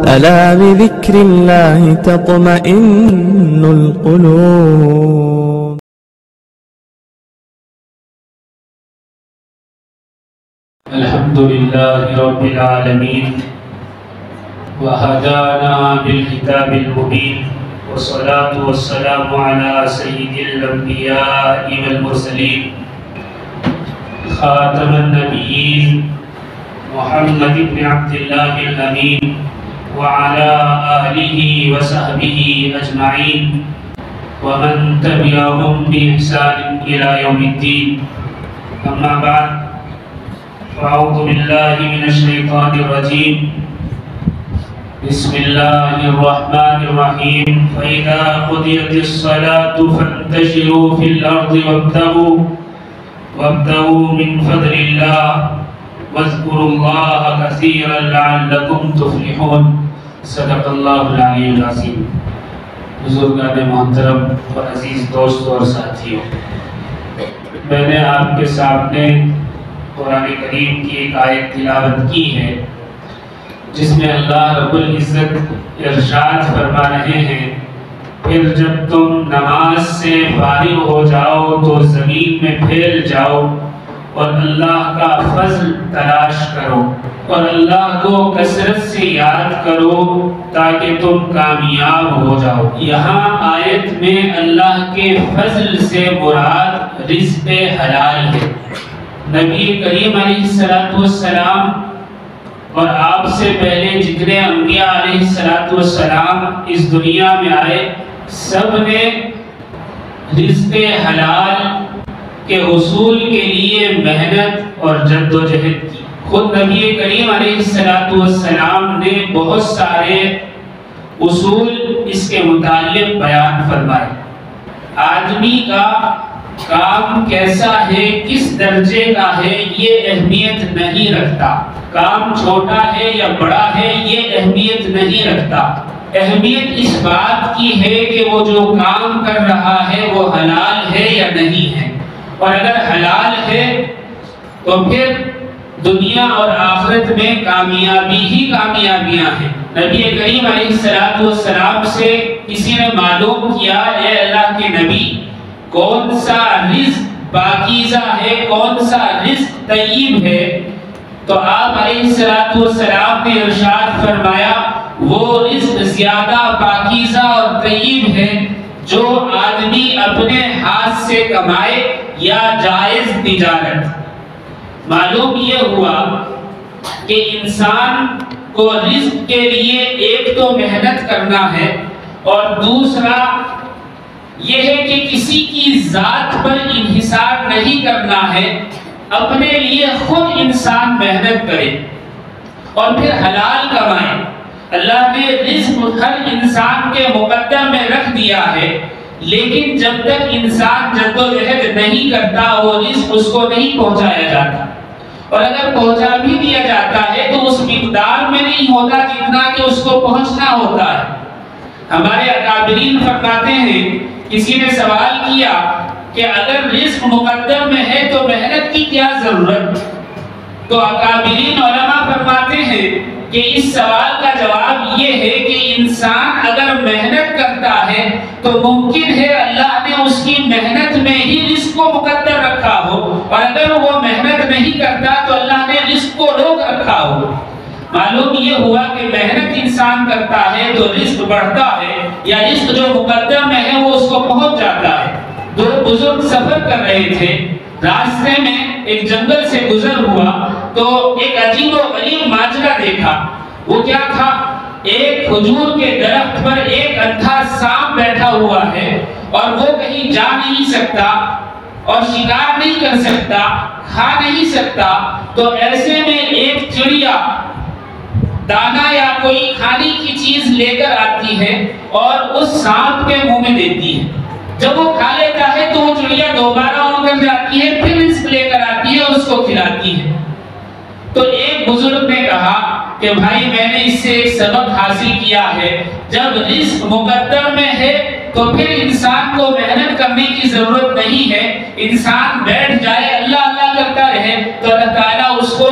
ألا بذكر الله تطمئن القلوب. الحمد لله رب العالمين وهدانا بالكتاب المبين، والصلاة والسلام على سيد الأنبياء والمرسلين خاتم النبيين محمد بن عبد الله الأمين وعلى آله وصحبه أجمعين ومن تبعهم بإحسان إلى يوم الدين. أما بعد، فأعوذ بالله من الشيطان الرجيم. بسم الله الرحمن الرحيم. فإذا قضيت الصلاة فانتشروا في الأرض وابتغوا من فضل الله واذكروا الله كثيرا لعلكم تفلحون. صدق اللہ العلی العظیم. بزرگان محترم اور عزیز دوستوں اور ساتھیوں، میں نے آپ کے سامنے قرآن کریم کی ایک آیت تلاوت کی ہے جس میں اللہ رب العزت ارشاد فرما رہے ہیں، پھر جب تم نماز سے فارغ ہو جاؤ تو زمین میں پھیل جاؤ اور اللہ کا فضل تلاش کرو اور اللہ کو کثرت سے یاد کرو تاکہ تم کامیاب ہو جاؤ. یہاں آیت میں اللہ کے فضل سے مراد رزق حلال ہے. نبی کریم علیہ السلام اور آپ سے پہلے جتنے انبیاء علیہ السلام اس دنیا میں آئے، سب نے رزق حلال کے حصول کے لیے محنت اور جد و جہد کی. خود نبی کریم علیہ السلام نے بہت سارے اصول اس کے متعلق بیان فرمائے. آدمی کا کام کیسا ہے، کس درجے کا ہے، یہ اہمیت نہیں رکھتا. کام چھوٹا ہے یا بڑا ہے، یہ اہمیت نہیں رکھتا. اہمیت اس بات کی ہے کہ وہ جو کام کر رہا ہے وہ حلال ہے یا نہیں ہے، اور اگر حلال ہے تو پھر دنیا اور آخرت میں کامیابی ہی کامیابیاں ہیں. نبی کریم علیہ السلام سے کسی نے معلوم کیا، اے اللہ کے نبی، کون سا رزق پاکیزہ ہے، کون سا رزق طیب ہے؟ تو آپ علیہ السلام نے ارشاد فرمایا، وہ رزق زیادہ پاکیزہ اور طیب ہے جو آدمی اپنے ہاتھ سے کمائے یا جائز تجارت. معلوم یہ ہوا کہ انسان کو رزق کے لیے ایک تو محنت کرنا ہے، اور دوسرا یہ ہے کہ کسی کی ذات پر انحصار نہیں کرنا ہے، اپنے لیے خود انسان محنت کرے اور پھر حلال کمائے. اللہ نے رزق ہر انسان کے مقدر میں رکھ دیا ہے، لیکن جب تک انسان جدوجہد نہیں کرتا وہ رزق اس کو نہیں پہنچایا جاتا، اور اگر پہنچا بھی دیا جاتا ہے تو اس مقدار میں نہیں ہوتا جتنا کہ اس کو پہنچنا ہوتا ہے. ہمارے اکابرین فرماتے ہیں، کسی نے سوال کیا کہ اگر رزق مقدر میں ہے تو محنت کی کیا ضرورت؟ تو اکابرین علماء فرماتے ہیں کہ اس سوال کا جواب یہ ہے کہ انسان اگر محنت کرتا ہے تو ممکن ہے اللہ نے اس کی محنت میں ہی رزق کو مقدر رکھا ہو، اور اگر وہ محنت نہیں کرتا تو اللہ نے رزق کو روک رکھا ہو. معلوم یہ ہوا کہ محنت انسان کرتا ہے تو رزق بڑھتا ہے، یا رزق جو مقدر میں ہے وہ اس کو پہنچ جاتا ہے. دو بزرگ سفر کر رہے تھے، راستے میں ایک جنگل سے گزر ہوا تو ایک عجیب و غریب ماجرا دیکھا. وہ کیا تھا؟ ایک کھجور کے درخت پر ایک اندھا سانپ بیٹھا ہوا ہے، اور وہ کہیں جا نہیں سکتا اور شکار نہیں کر سکتا، کھا نہیں سکتا. تو ایسے میں ایک چڑیا دانا یا کوئی کھانے کی چیز لے کر آتی ہے اور اس سانپ کے منہ میں دیتی ہے. جب وہ کھا لیتا ہے تو وہ چڑیا دوبارہ اڑ کر جاتی ہے، پھر رزق لے کر آتی ہے اور اس کو کھلاتی ہے. تو ایک بزرگ نے کہا کہ بھائی میں نے اس سے ایک سبق حاصل کیا ہے، جب رزق مقدر میں ہے تو پھر انسان کو محنت کرنے کی ضرورت نہیں ہے. انسان بیٹھ جائے، اللہ اللہ کرتا رہے تو اللہ تعالیٰ اس کو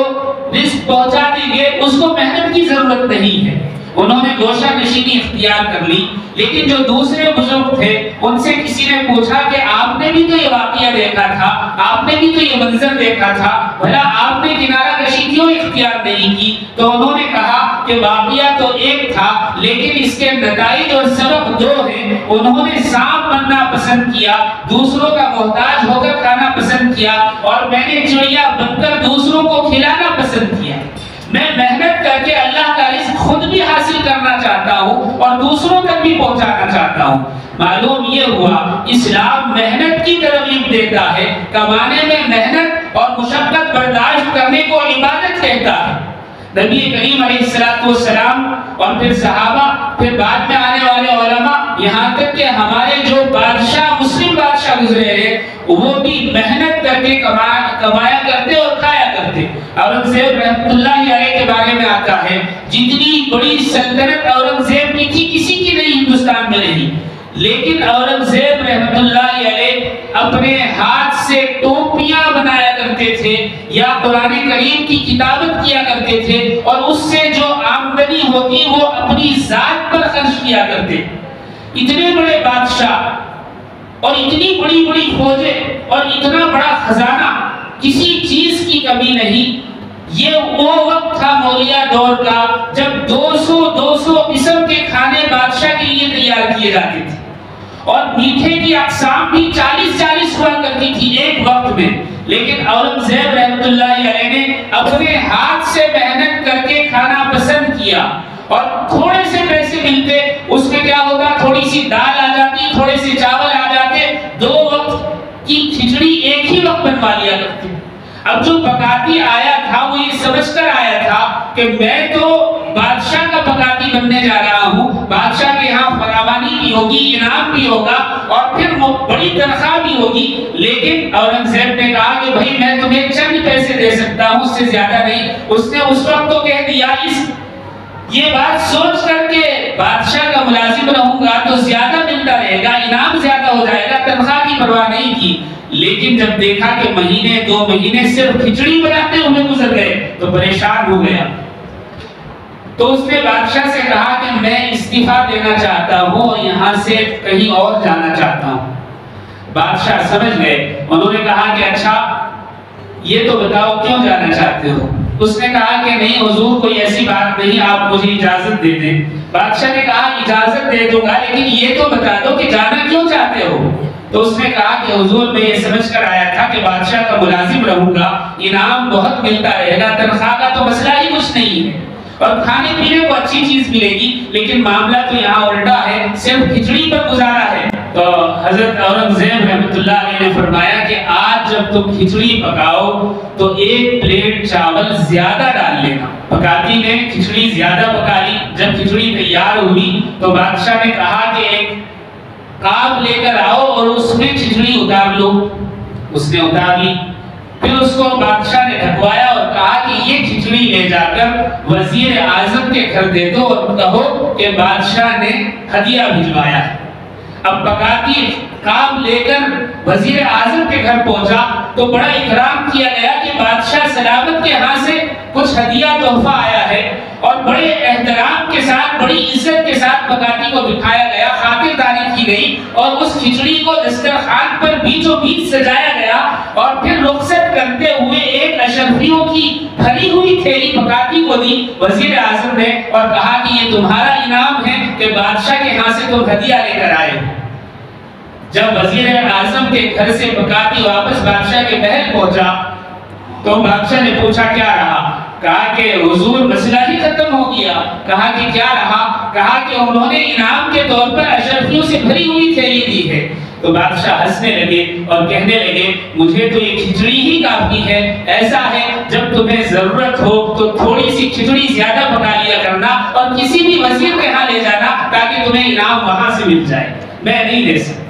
رزق پہنچا دیں گے، اس کو محنت کی ضرورت نہیں ہے. انہوں نے گوشہ نشینی اختیار کر لی. لیکن جو دوسرے بزرگ تھے ان سے کسی نے پوچھا کہ آپ نے بھی تو یہ واقعہ دیکھا تھا, آپ نے بھی تو یہ منظر دیکھا تھا, بھلا آپ نے کنارہ کشی کیوں اختیار نہیں کی؟ تو انہوں نے کہا کہ واقعہ تو ایک تھا لیکن اس کے نتائج اور سبب دو ہیں. انہوں نے سانپ بننا پسند کیا, دوسروں کا محتاج ہو کر کھانا پسند کیا, اور میں نے چڑیا بن کر دوسروں کو کھلانا پسند کیا. میں محنت کر کے اللہ کا رزق خود بھی حاصل کرنا چاہتا ہوں اور دوسروں تک بھی پہنچانا چاہتا ہوں. معلوم یہ ہوا اسلام محنت کی ترغیب دیتا ہے, کمانے میں محنت اور مشقت برداشت کرنے کو عبادت کہتا ہے. نبی کریم علیہ السلام اور پھر صحابہ, پھر بعد میں آنے والے علماء, یہاں تک کہ ہمارے جو بادشاہ مسلم بادشاہ گزرے ہیں وہ بھی محنت کر کے کمایا کرتے اور کھایا کرتے. اورنگزیب رحمۃ اللہ علیہ کے بارے میں آتا ہے جتنی بڑی سلطنت اورنگزیب کی تھی کسی کی نہیں ہندوستان میں نہیں, لیکن اورنگزیب رحمۃ اللہ علیہ اپنے ہاتھ سے ٹوپیاں بنایا کرتے تھے یا قرآن کریم کی کتابت کیا کرتے تھے, اور اس سے جو آمدنی ہوتی وہ اپنی ذات پر خرچ کیا کرتے. اتنے بڑے بادشاہ اور اتنی بڑی بڑی فوجیں اور اتنا بڑا خزانہ, کسی چیز کی کمی نہیں. یہ وہ وقت تھا موریہ دور کا جب 200 قسم کے کھانے بادشاہ کے لیے تیار کیے جاتے تھے, اور میٹھے کی اقسام بھی 40 ہوا کرتی تھی ایک وقت میں. لیکن اورنگزیب رحمۃ اللہ علیہ نے اپنے ہاتھ سے محنت کر کے کھانا پسند کیا, اور تھوڑے سے پیسے ملتے, اس میں کیا ہوتا, تھوڑی سی دال آ جاتی, تھوڑے سے چاول آ جاتے, 2 وقت کی کھچڑی ایک ہی وقت بنوا لیا کرتے. اب جو پکاتی آیا تھا وہ یہ سمجھ کر آیا تھا کہ میں تو بادشاہ کا پکاتی بننے جا رہا ہوں, بادشاہ کے ہاں فراوانی بھی ہوگی, انعام بھی ہوگا, اور پھر بڑی تنخواہ بھی ہوگی. لیکن اورنگزیب نے کہا کہ بھائی میں تمہیں چند پیسے دے سکتا ہوں, اس سے زیادہ نہیں. اس نے اس وقت تو کہہ دیا, یہ بات سوچ کر کے بادشاہ کا ملازم رہوں گا تو زیادہ ملتا رہے گا, انعام زیادہ ہو جائے گا, تنخواہ کی پرواہ نہیں کی. لیکن جب دیکھا کہ مہینے 2 مہینے صرف کھچڑی بناتے ہوئے گزر گئے تو پریشان ہو گیا. تو اس نے بادشاہ سے کہا کہ میں استعفیٰ دینا چاہتا ہوں اور یہاں سے کہیں اور جانا چاہتا ہوں. بادشاہ سمجھ گئے, انہوں نے کہا کہ اچھا یہ تو بتاؤ کیوں جانا چاہتے ہو؟ اس نے کہا کہ نہیں حضور کوئی ایسی بات نہیں, آپ مجھے اجازت دے دیں. بادشاہ نے کہا اجازت دے دوں گا لیکن یہ تو بتا دو کہ جانا کیوں چاہتے ہو؟ تو اس نے کہا کہ حضور میں یہ سمجھ کر آیا تھا کہ بادشاہ کا ملازم رہوں گا, انعام بہت ملتا رہے گا, تنخواہ کا تو مسئلہ ہی کچھ نہیں ہے, اور کھانے پینے کو اچھی چیز ملے گی, لیکن معاملہ تو یہاں الٹا ہے, صرف کھچڑی پر گزارا ہے. تو حضرت اورنگزیب رحمۃ اللہ علیہ نے فرمایا کہ آج جب تم کھچڑی پکاؤ تو 1 پلیٹ چاول زیادہ ڈال لینا. پکاتی نے کھچڑی زیادہ پکا لی. جب کھچڑی تیار ہوئی تو بادشاہ نے کہا کہ ایک کاپ لے کر آؤ اور اس میں کھچڑی اتار لو. اس نے اتار لی. پھر اس کو بادشاہ نے ڈھکوایا اور کہا کہ یہ کھچڑی لے جا کر وزیر اعظم کے گھر دے دو اور کہو کہ بادشاہ نے ہدیہ بھجوایا ہے. اب پکاتی کام لے کر وزیر اعظم کے گھر پہنچا تو بڑا اکرام کیا گیا کہ بادشاہ سلامت کے ہاں سے کچھ ہدیہ تحفہ آیا ہے, اور بڑے احترام کے ساتھ بڑی عزت کے ساتھ پکاتی کو بٹھایا گیا, خاطرداری کی گئی, اور اس کھچڑی کو دسترخوان پر بیچوں بیچ سجایا گیا. اور پھر رخصت کرتے ہوئے ایک اشرفیوں کی بھری ہوئی تھیلی پکاتی کو دی وزیر اعظم نے, اور کہا کہ یہ تمہارا انعام ہے کہ بادشاہ کے ہاں سے تم ہدیہ لے کر آئے. جب وزیر اعظم کے گھر سے پکاتی واپس بادشاہ کے محل پہنچا تو بادشاہ نے پوچھا کیا رہا؟ کہا کہ حضور مسئلہ ہی ختم ہو گیا. کہا کہ کیا رہا؟ کہا کہ انہوں نے انعام کے طور پر اشرفیوں سے بھری ہوئی تھیلی دی ہے. تو بادشاہ ہنسنے لگے اور کہنے لگے مجھے تو یہ کھچڑی ہی کافی ہے. ایسا ہے جب تمہیں ضرورت ہو تو تھوڑی سی کھچڑی زیادہ پکا لیا کرنا اور کسی بھی وزیر کے ہاں لے جانا تاکہ تمہیں انعام وہاں سے مل جائے. میں نہیں لے سکتا.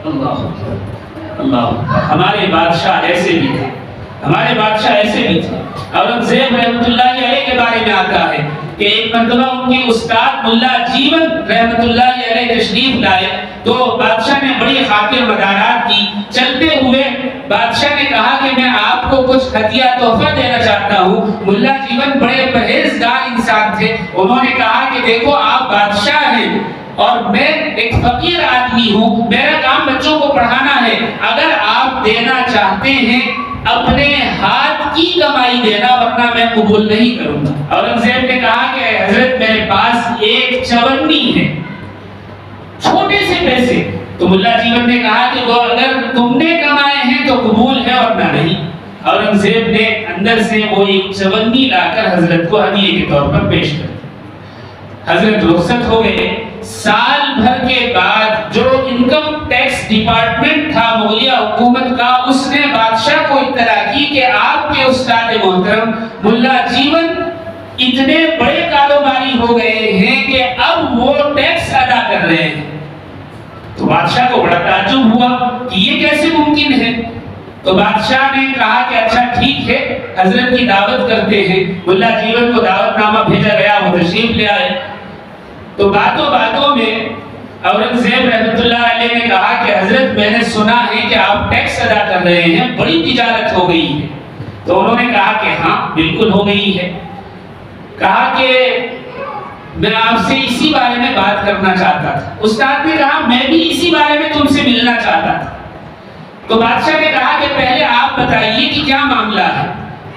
اللہ اللہ, ہمارے بادشاہ ایسے بھی تھے, ہمارے بادشاہ ایسے بھی تھے. اورنگزیب رحمۃ اللہ علیہ کے بارے میں آتا ہے کہ ایک مرتبہ ان کے استاد ملا جیون رحمۃ اللہ علیہ تشریف لائے تو بادشاہ نے بڑی خاطر مدارات کی. چلتے ہوئے بادشاہ نے کہا کہ میں آپ کو کچھ ہدیہ تحفہ دینا چاہتا ہوں۔ ملا جیون بڑے پرہیزگار انسان تھے، انہوں نے کہا کہ دیکھو آپ بادشاہ ہیں اور میں ایک فقیر آدمی ہوں، میرا کام بچوں کو پڑھانا ہے، اگر آپ دینا چاہتے ہیں اپنے ہاتھ کی کمائی دینا، ورنہ میں قبول نہیں کروں گا۔ اورنگزیب نے کہا کہ حضرت میرے پاس ایک چونی ہے، چھوٹے سے پیسے۔ تو ملا جیون نے کہا کہ وہ اگر تم نے کمائے ہیں تو قبول ہے ورنہ نہیں۔ اورنگزیب نے اندر سے وہ ایک چونی لا کر حضرت کو ہدیے کے طور پر پیش کر دی۔ حضرت رخصت ہو گئے۔ سال بھر کے بعد جو انکم ٹیکس ڈپارٹمنٹ تھا مغلیہ حکومت کا، اس نے بادشاہ کو اطلاع کی کہ آپ کے استاد محترم ملا جیون اتنے بڑے کاروباری ہو گئے ہیں کہ اب وہ ٹیکس ادا کر رہے ہیں۔ تو بادشاہ کو بڑا تعجب ہوا کہ یہ کیسے ممکن ہے؟ تو بادشاہ نے کہا کہ اچھا ٹھیک ہے، حضرت کی دعوت کرتے ہیں۔ ملا جیون کو دعوت نامہ بھیجا گیا، وہ تشریف لے آئے۔ تو باتوں باتوں میں اورنگزیب رحمۃ اللہ علیہ نے کہا کہ حضرت میں نے سنا ہے کہ آپ ٹیکس ادا کر رہے ہیں، بڑی تجارت ہو گئی ہے۔ تو انہوں نے کہا کہ ہاں بالکل ہو گئی ہے۔ کہا کہ میں آپ سے اسی بارے میں بات کرنا چاہتا تھا۔ استاد نے کہا میں بھی اسی بارے میں تم سے ملنا چاہتا تھا۔ تو بادشاہ نے کہا کہ پہلے آپ بتائیے کہ کیا معاملہ ہے،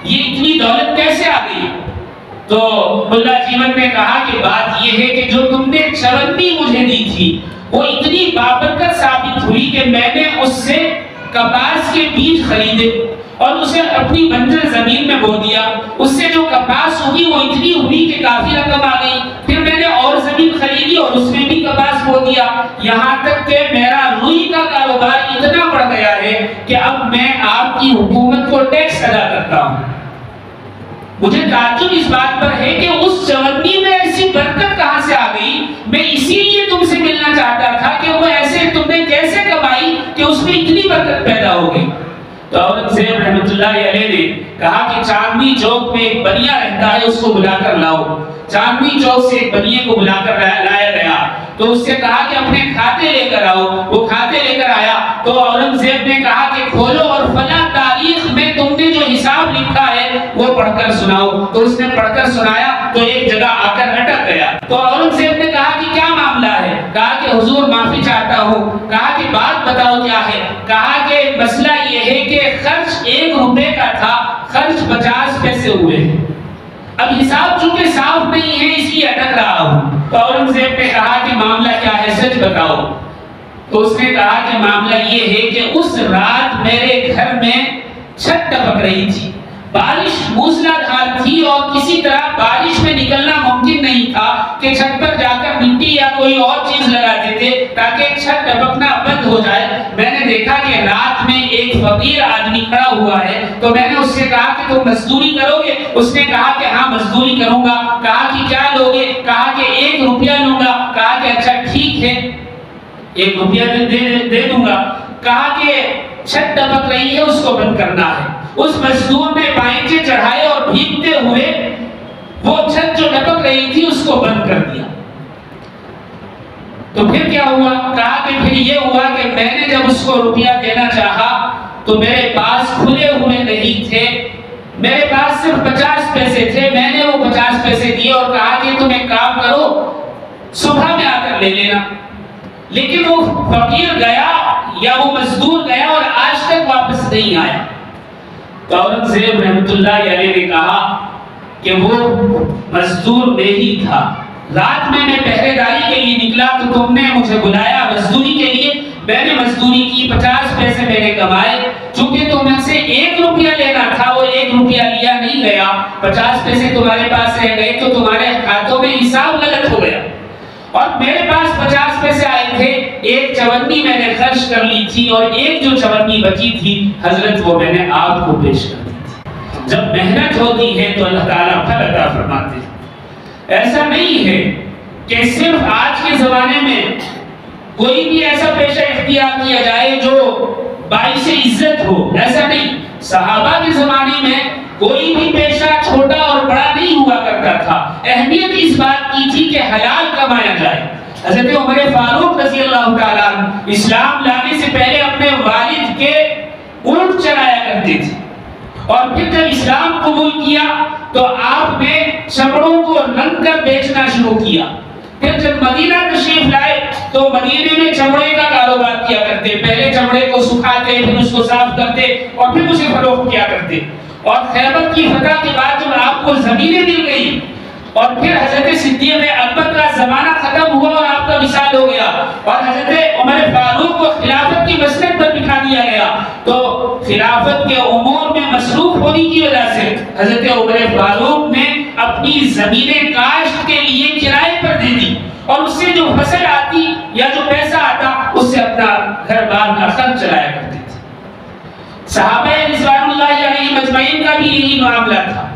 یہ اتنی دولت کیسے آ گئی؟ تو ملا جیون نے کہا کہ بات یہ ہے کہ جو تم نے چونی مجھے دی تھی وہ اتنی بابرکت ثابت ہوئی کہ میں نے اس سے کپاس کے بیج خریدے اور اسے اپنی بنجر زمین میں بو دیا۔ اس سے جو کپاس ہوئی وہ اتنی ہوئی کہ کافی رقم آ گئی۔ پھر میں نے اور زمین خریدی اور اس میں بھی کپاس بو دیا، یہاں تک کہ میرا روئی کا کاروبار اتنا بڑھ گیا ہے کہ اب میں آپ کی حکومت کو ٹیکس ادا کرتا ہوں۔ مجھے تعجب اس بات پر ہے کہ اس چونی میں ایسی برکت کہاں سے آ گئی؟ میں اسی لیے تم سے ملنا چاہتا تھا کہ وہ ایسے تم نے کیسے کمائی کہ اس میں اتنی برکت پیدا ہو گئی۔ تو اورنگزیب رحمۃ اللہ علیہ نے کہا کہ چاندنی چوک میں ایک بنیا رہتا ہے، اس کو بلا کر لاؤ۔ چاندنی چوک سے ایک بنیے کو بلا کر لایا گیا۔ تو اس سے کہا کہ اپنے کھاتے لے کر آؤ۔ وہ کھاتے لے کر آیا تو اورنگزیب نے کہا کہ کھولو اور فلاں تاریخ میں تم نے جو حساب لکھا ہے وہ پڑھ کر سناؤ۔ تو اس نے پڑھ کر سنایا تو ایک جگہ آ کر اٹک گیا۔ تو اورنگزیب نے کہا کہ کیا معاملہ ہے؟ کہا کہ حضور معافی چاہتا ہوں۔ کہا کہ بات بتاؤ کیا ہے؟ کہا کہ مسئلہ یہ ہے کہ خرچ 1 روپے کا تھا، خرچ 50 پیسے ہوئے ہیں۔ اب حساب چونکہ صاف نہیں ہے اس لیے اٹک رہا ہوں۔ تو اورنگزیب نے کہا کہ معاملہ کیا ہے، سچ بتاؤ۔ تو اس نے کہا کہ معاملہ یہ ہے کہ اس رات میرے گھر میں چھت ٹپک رہی تھی، بارش موسلادھار تھی اور کسی طرح بارش میں نکلنا ممکن نہیں تھا کہ چھت پر جا کر مٹی یا کوئی اور چیز لگا دیتے تاکہ چھت ٹپکنا بند ہو جائے۔ میں نے دیکھا کہ رات میں ایک فقیر آدمی کھڑا ہوا ہے، تو میں نے اس سے کہا کہ تم مزدوری کرو گے؟ اس نے کہا کہ ہاں مزدوری کروں گا۔ کہا کہ کیا لوگے؟ کہا کہ 1 روپیہ لوں گا۔ کہا کہ اچھا ٹھیک ہے 1 روپیہ دے دوں گا۔ کہا کہ چھت ٹپک رہی ہے اس کو بند کرنا ہے۔ اس مزدور نے پائنچے چڑھائے اور بھیگتے ہوئے وہ چھت جو ٹپک رہی تھی اس کو بند کر دیا۔ تو پھر کیا ہوا؟ کہا کہ پھر یہ ہوا کہ میں نے جب اس کو روپیہ دینا چاہا تو میرے پاس کھلے ہوئے نہیں تھے، میرے پاس صرف 50 پیسے تھے۔ میں نے وہ 50 پیسے دیے اور کہا کہ تم ایک کام کرو صبح میں آ کر لے لینا۔ لیکن وہ فقیر گیا یا وہ مزدور گیا اور آج تک واپس نہیں آیا۔ تو اورنگزیب رحمۃ اللہ علیہ نے کہا کہ وہ مزدور نہیں تھا، رات میں پہرے داری کے لیے نکلا تو تم نے مجھے بلایا مزدوری کے لیے، میں نے مزدوری کی، 50 پیسے میں نے کمائے، چونکہ تم سے 1 روپیہ لینا تھا وہ 1 روپیہ لیا نہیں گیا، 50 پیسے تمہارے پاس رہ گئے تو تمہارے ہاتھوں میں حساب غلط ہو گیا، اور میرے پاس 50 پیسے آئے تھے، 1 چونی میں نے خرچ کر لی تھی اور 1 جو چونی بچی تھی حضرت وہ میں نے آپ کو پیش کر دی تھی۔ جب محنت ہوتی ہے تو اللہ تعالیٰ پھل عطا فرماتے ہیں۔ ایسا نہیں ہے کہ صرف آج کے زمانے میں کوئی بھی ایسا پیشہ اختیار کیا جائے جو باعث عزت ہو، ایسا نہیں۔ صحابہ کے زمانے میں کوئی بھی پیشہ چھوٹا اور بڑا نہیں ہوا کرتا تھا، اہمیت اس بات کی تھی کہ حلال کمایا جائے۔ حضرت عمر فاروق رضی اللہ تعالیٰ اسلام لانے سے پہلے اپنے والد کے اونٹ چلایا کرتے تھے، اور پھر جب اسلام قبول کیا تو آپ نے چمڑوں کو رنگ کر بیچنا شروع کیا۔ پھر جب مدینہ تشریف لائے تو مدینے میں چمڑے کا کاروبار کیا کرتے، پہلے چمڑے کو سکھاتے، پھر اس کو صاف کرتے اور پھر اسے فروخت کیا کرتے۔ اور خیبر کی فتح کے بعد جب آپ کو زمینیں مل گئی اور پھر حضرت صدیق اکبر کا زمانہ ختم ہوا اور آپ کا وصال ہو گیا اور حضرت عمر فاروق کو خلافت کی مسند پر بٹھا دیا گیا، تو خلافت کے امور میں مصروف ہونے کی وجہ سے حضرت عمر فاروق نے اپنی زمینیں کاشت کے لیے کرائے پر دے دی، اور اس سے جو فصل آتی یا جو پیسہ آتا اس سے اپنا گھر بار کا خرچ چلایا کرتے تھے۔ صحابہ رضوان اللہ علیہ مجمعین کا بھی یہی معاملہ تھا۔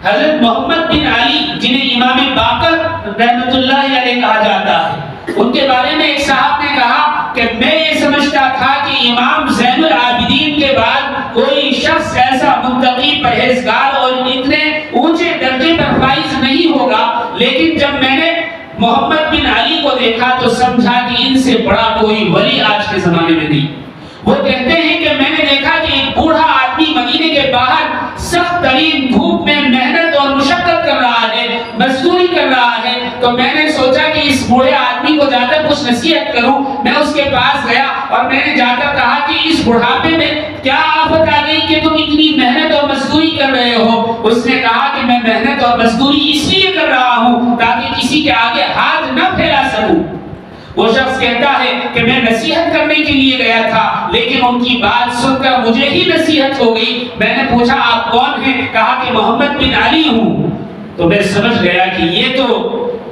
حضرت محمد بن علی جنہیں امام باقر رحمت اللہ علیہ کہا جاتا ہے، ان کے بارے میں ایک صاحب نے کہا کہ میں یہ سمجھتا تھا کہ امام زین العابدین کے بعد کوئی شخص ایسا متقی پرہیزگار اور اتنے اونچے درجے پر فائز نہیں ہوگا، لیکن جب میں نے محمد بن علی کو دیکھا تو سمجھا کہ ان سے بڑا کوئی ولی آج کے زمانے میں نہیں۔ وہ کہتے ہیں کہ میں نے دیکھا کہ ایک بوڑھا آدمی مدینے کے باہر سخت ترین دھوپ میں محنت اور مشقت کر رہا ہے، مزدوری کر رہا ہے، تو میں نے سوچا کہ اس بوڑھے آدمی کو جا کر کچھ نصیحت کروں۔ میں اس کے پاس گیا اور میں نے جا کر کہا کہ اس بڑھاپے میں کیا آفت آ گئی کہ تم اتنی محنت اور مزدوری کر رہے ہو؟ اس نے کہا کہ میں محنت اور مزدوری اس لیے کر رہا ہوں تاکہ کسی کے آگے ہاتھ نہ پھیلا سکوں۔ وہ شخص کہتا ہے کہ میں نصیحت کرنے کے لیے گیا تھا، لیکن ان کی بات سن کر مجھے ہی نصیحت ہو گئی۔ میں نے پوچھا آپ کون ہیں؟ کہا کہ محمد بن علی ہوں۔ تو میں سمجھ گیا کہ یہ تو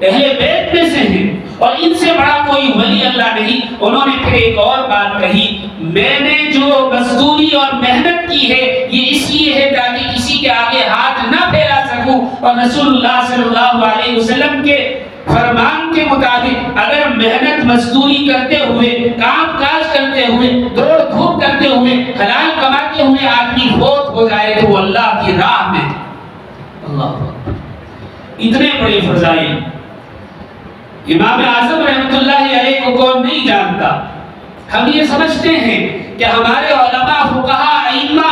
اہل بیت میں سے ہیں اور ان سے بڑا کوئی ولی اللہ نہیں۔ انہوں نے پھر ایک اور بات کہی، میں نے جو مزدوری اور محنت کی ہے یہ اس لیے ہے تاکہ کسی کے آگے ہاتھ نہ پھیلا سکوں، اور رسول اللہ صلی اللہ علیہ وسلم کے فرمان کے مطابق اگر محنت مزدوری کرتے ہوئے، کام کاج کرتے ہوئے، دوڑ دھوپ کرتے ہوئے، حلال کماتے ہوئے آدمی فوت ہو جائے تو وہ اللہ کی راہ میں، اللہ اتنے بڑے فضائل امام اعظم رحمت اللہ علیہ کو کون نہیں جانتا۔ ہم یہ سمجھتے ہیں کہ ہمارے علماء، فقہاء، ائمہ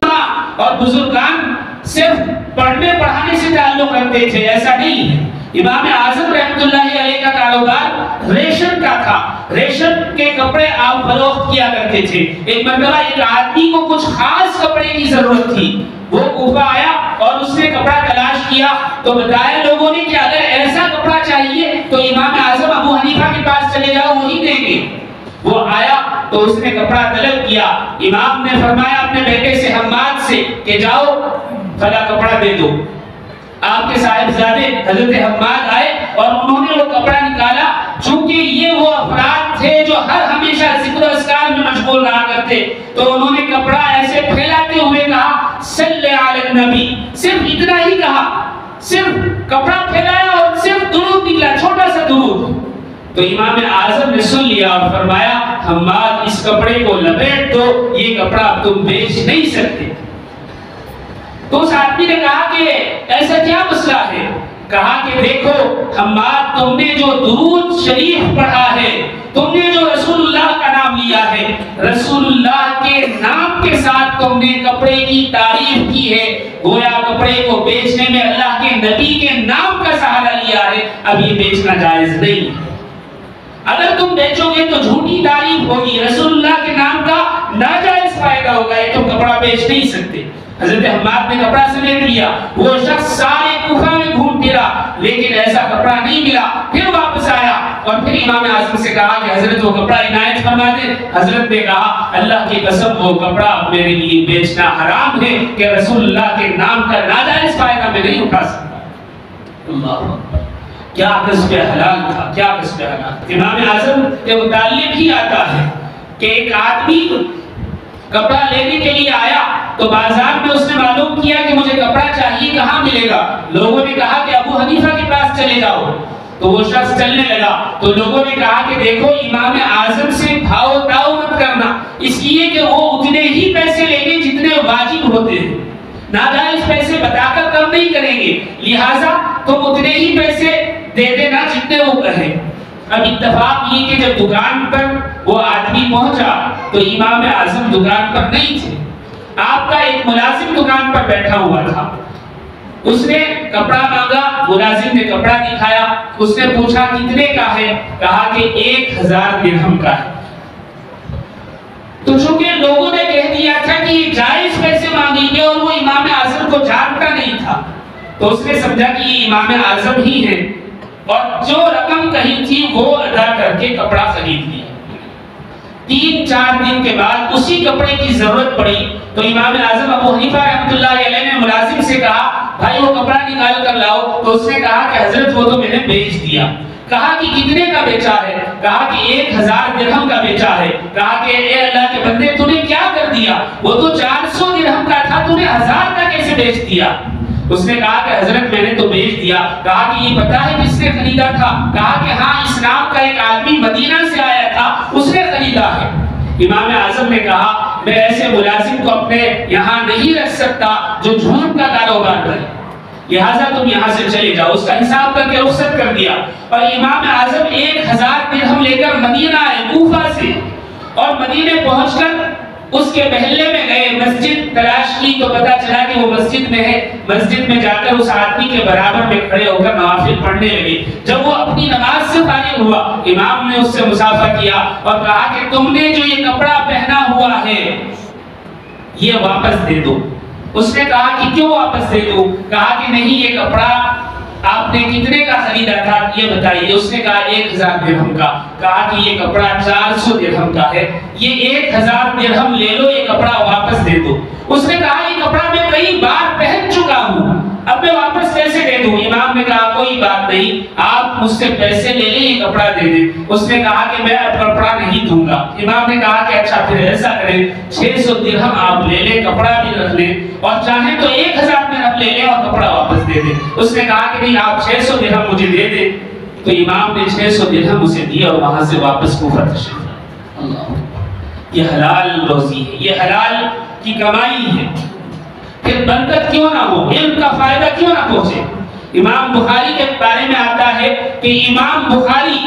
اور بزرگان صرف پڑھنے پڑھانے سے تعلق رکھتے تھے، ایسا نہیں ہے۔ امام اعظم رحمت اللہ علیہ کا کاروبار ریشم کا تھا، ریشم کے کپڑے آپ فروخت کیا کرتے تھے۔ ایک مرتبہ ایک آدمی کو کچھ خاص کپڑے کی ضرورت تھی، وہ کوفہ آیا اور اس نے کپڑا تلاش کیا تو بتایا لوگوں نے کہ اگر ایسا کپڑا چاہیے تو امام اعظم ابو حنیفہ کے پاس چلے جاؤ، وہی دیں گے۔ وہ آیا تو اس نے کپڑا طلب کیا، امام نے فرمایا اپنے بیٹے سے حماد سے کہ جاؤ فلاں کپڑا دے دو۔ آپ کے صاحبزادے حضرت حماد آئے اور انہوں نے وہ کپڑا نکالا، چونکہ یہ وہ افراد تھے جو ہر ہمیشہ ذکر و اذکار میں مشغول رہا کرتے، تو انہوں نے کپڑا ایسے پھیلاتے ہوئے کہا صلی علی النبی، صرف اتنا ہی کہا، صرف کپڑا پھیلایا اور صرف درود نکلا، چھوٹا سا درود۔ تو امام اعظم نے سن لیا اور فرمایا حماد اس کپڑے کو لپیٹ دو، یہ کپڑا اب تم بیچ نہیں سکتے۔ تو اس آدمی نے کہا کہ ایسا کیا مسئلہ ہے؟ کہا کہ دیکھو حماد، تم نے جو درود شریف پڑھا ہے، تم نے جو رسول اللہ کا نام لیا ہے، رسول اللہ کے نام کے ساتھ تم نے کپڑے کی تعریف کی ہے، گویا کپڑے کو بیچنے میں اللہ کے نبی کے نام کا سہارا لیا ہے، اب یہ بیچنا جائز نہیں ہے۔ اگر تم بیچو گے تو جھوٹی تعریف ہوگی، رسول اللہ کے نام کا ناجائز فائدہ ہوگا، یہ تم کپڑا بیچ نہیں سکتے۔ حضرت حماد نے کپڑا سمیٹ لیا، وہ شخص سارے کوفہ میں گھوم پھرا لیکن ایسا کپڑا نہیں ملا، پھر واپس آیا اور پھر امام اعظم سے کہا کہ حضرت وہ کپڑا عنایت فرما دیں۔ حضرت نے کہا اللہ کی قسم وہ کپڑا میرے لیے بیچنا حرام ہے کہ رسول اللہ کے نام کا ناجائز فائدہ میں نہیں اٹھا سکتا۔ اللہ کیا قسم حلال تھا، کیا قسم حلال۔ امام اعظم کے متعلق ہی آتا ہے کہ ایک آدمی کپڑا لینے کے لیے آیا تو بازار میں اس نے معلوم کیا کہ مجھے کپڑا چاہیے، کہاں ملے گا؟ لوگوں نے کہا کہ ابو حنیفہ کے پاس چلے جاؤ۔ تو وہ شخص چلنے لگا تو لوگوں نے کہا کہ دیکھو امام اعظم سے بھاؤ تاؤ مت کرنا، اس لیے کہ وہ اتنے ہی پیسے لیں گے جتنے واجب ہوتے ہیں، ناجائز پیسے بتا کر کم نہیں کریں گے، لہٰذا تم اتنے ہی پیسے دے دینا جتنے وہ کہیں۔ اب اتفاق یہ کہ جب دکان پر وہ آدمی پہنچا تو امام اعظم دکان پر نہیں تھے، آپ کا ایک ملازم دکان پر بیٹھا ہوا تھا۔ اس نے کپڑا مانگا، ملازم نے کپڑا دکھایا، اس نے پوچھا کتنے کا ہے، کہا کہ 1000 درہم کا ہے۔ تو چونکہ لوگوں نے کہہ دیا تھا کہ یہ جائز پیسے مانگیں گے اور وہ امام اعظم کو جانتا نہیں تھا، تو اس نے سمجھا کہ یہ امام اعظم ہی ہے اور جو رقم کہی تھی وہ ادا کر کے کپڑا خرید لیا۔ 3-4 دن کے بعد اسی کپڑے کی ضرورت پڑی تو امام اعظم ابو حنیفہ رحمۃ اللہ علیہ نے ملازم سے کہا بھائی وہ کپڑا نکال کر لاؤ، تو اس نے کہا کہ حضرت وہ تو میں نے بیچ دیا۔ کہا کہ کتنے کا بیچا ہے؟ کہا کہ 1000 درہم کا بیچا ہے۔ کہا کہ اے اللہ کے بندے تو نے کیا کر دیا؟ وہ تو 400 درہم کا تھا، تو نے 1000 کا کیسے بیچ دیا؟ اس نے کہا کہ حضرت میں نے تو بیچ دیا۔ کہا کہ یہ پتہ ہے کس نے خریدا تھا؟ کہا کہ ہاں اس نام کا ایک آدمی مدینہ سے آیا تھا، اس نے خریدا ہے۔ امام اعظم نے کہا میں ایسے ملازم کو اپنے یہاں نہیں رکھ سکتا جو جھوٹ کا کاروبار کرے، لہٰذا تم یہاں سے چلے جاؤ۔ اس کا حساب کر کے رخصت کر دیا اور امام اعظم 1000 درہم لے کر مدینہ آئے کوفہ سے، اور مدینے پہنچ کر اس کے محلے میں گئے، مسجد تلاش کی تو پتا چلا کہ وہ مسجد میں ہے۔ مسجد میں جا کر اس آدمی کے برابر میں کھڑے ہو کر نوافل پڑھنے لگے۔ جب وہ اپنی نماز سے فارغ ہوا، امام نے اس سے مصافحہ کیا اور کہا کہ تم نے جو یہ کپڑا پہنا ہوا ہے یہ واپس دے دو۔ اس نے کہا کہ کیوں واپس دے دو؟ کہا کہ نہیں یہ کپڑا آپ نے کتنے کا خریدا تھا یہ بتائیے۔ اس نے کہا 1000 درہم کا۔ کہا کہ یہ کپڑا 400 درہم کا ہے، یہ 1000 درہم لے لو، یہ کپڑا واپس دے دو۔ اس نے کہا یہ کپڑا میں کئی بار پہن چکا ہوں، اب میں واپس کیسے دے دوں؟ امام نے کہا کوئی بات نہیں، آپ مجھ سے پیسے لے لیں، یہ کپڑا دے دیں۔ اس نے کہا کہ میں اب کپڑا نہیں دوں گا۔ امام نے کہا کہ اچھا پھر ایسا کریں 600 درہم آپ لے لیں، کپڑا بھی رکھ لیں، اور چاہیں تو 1000 درہم لے لیں اور کپڑا واپس دے دیں۔ اس نے کہا کہ نہیں آپ 600 درہم مجھے دے دیں۔ تو امام نے 600 درہم اسے دیا اور وہاں سے واپس کوفہ تشریف لایا۔ اللہ، یہ حلال روزی ہے، یہ حلال کی کمائی ہے، پھر برکت کیوں نہ ہو، علم کا فائدہ کیوں نہ پہنچے۔ امام بخاری کے بارے میں آتا ہے کہ امام بخاری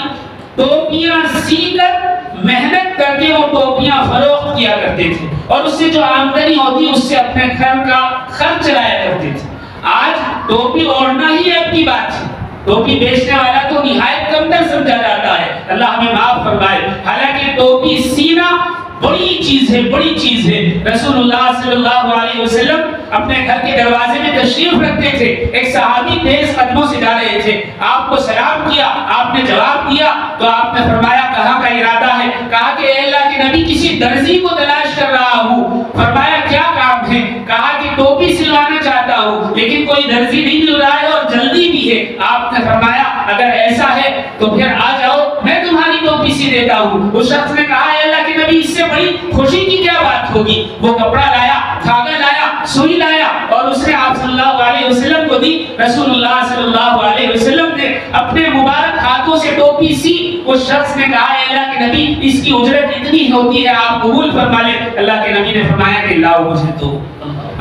ٹوپیاں سی کر محنت کر کے وہ ٹوپیاں فروخت کیا کرتے تھے اور اس سے جو آمدنی ہوتی اس سے اپنے گھر کا خرچ چلایا کرتے تھے۔ آج ٹوپی اوڑھنا ہی ایک کی بات ہے، ٹوپی بیچنے والا تو نہایت کمتر سمجھا جاتا ہے، اللہ ہمیں معاف فرمائے۔ حالانکہ ٹوپی سینا بڑی چیز ہے، بڑی چیز ہے۔ رسول اللہ صلی اللہ علیہ وسلم اپنے گھر کے دروازے میں تشریف رکھتے تھے، ایک صحابی تیز قدموں سے جا رہے تھے، آپ کو سلام کیا، آپ نے جواب دیا تو آپ نے فرمایا کہاں کا ارادہ ہے؟ کہا کہ اے اللہ کے نبی کسی درزی کو تلاش کر رہا ہوں۔ فرمایا کیا کام ہے؟ کہا کہ ٹوپی سلوانا چاہتا ہوں لیکن کوئی درزی نہیں مل رہا ہے اور جلدی بھی ہے۔ آپ نے فرمایا اگر ایسا ہے تو پھر آ جاؤ، میں تمہاری ٹوپی سی دیتا ہوں۔ اس شخص نے کہا اے اللہ کے نبی اس سے بڑی خوشی کی کیا بات ہوگی؟ وہ کپڑا لایا، دھاگا لایا، سوئی لایا اور اس نے آپ صلی اللہ علیہ وسلم کو دی۔ رسول اللہ صلی اللہ علیہ وسلم نے اپنے مبارک ہاتھوں سے ٹوپی سی۔ اس شخص نے کہا اے اللہ کے نبی اس کی اجرت اتنی ہوتی ہے، آپ قبول فرما لیں۔ اللہ کے نبی نے فرمایا کہ لاؤ مجھے دو۔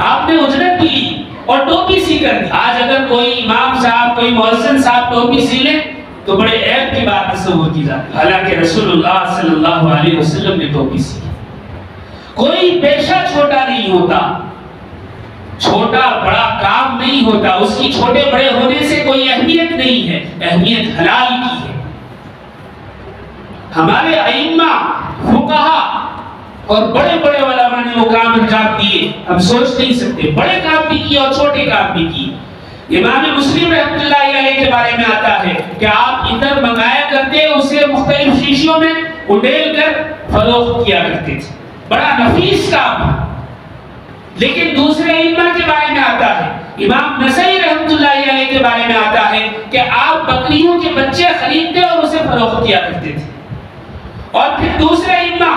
آپ نے اجرت بھی لی اور ٹوپی سی کر دی۔ آج اگر کوئی امام صاحب، کوئی مؤذن صاحب ٹوپی سی لے تو بڑے عیب کی بات تصور کی جاتی ہے، حالانکہ رسول اللہ صلی اللہ علیہ وسلم نے ٹوپی سی۔ کوئی پیشہ چھوٹا نہیں ہوتا، چھوٹا بڑا کام نہیں ہوتا، اس کی چھوٹے بڑے ہونے سے کوئی اہمیت نہیں ہے، اہمیت حلال کی ہے۔ ہمارے ائمہ، فقہا اور بڑے بڑے علماء نے وہ کام انجام دیے، ہم سوچ نہیں سکتے، بڑے کام بھی کیے اور چھوٹے کام بھی کیے۔ امام مسلم رحمۃ اللہ علیہ کے بارے میں آتا ہے کہ آپ عطر منگایا کرتے، اسے مختلف شیشوں میں اڈیل کر فروخت کیا کرتے تھے، بڑا نفیس کام ہے۔ لیکن دوسرے ائمہ کے بارے میں آتا ہے، امام نسائی رحمۃ اللہ علیہ کے بارے میں آتا ہے کہ آپ بکریوں کے بچے خریدتے اور اسے فروخت کیا کرتے تھے۔ اور پھر دوسرے ائمہ،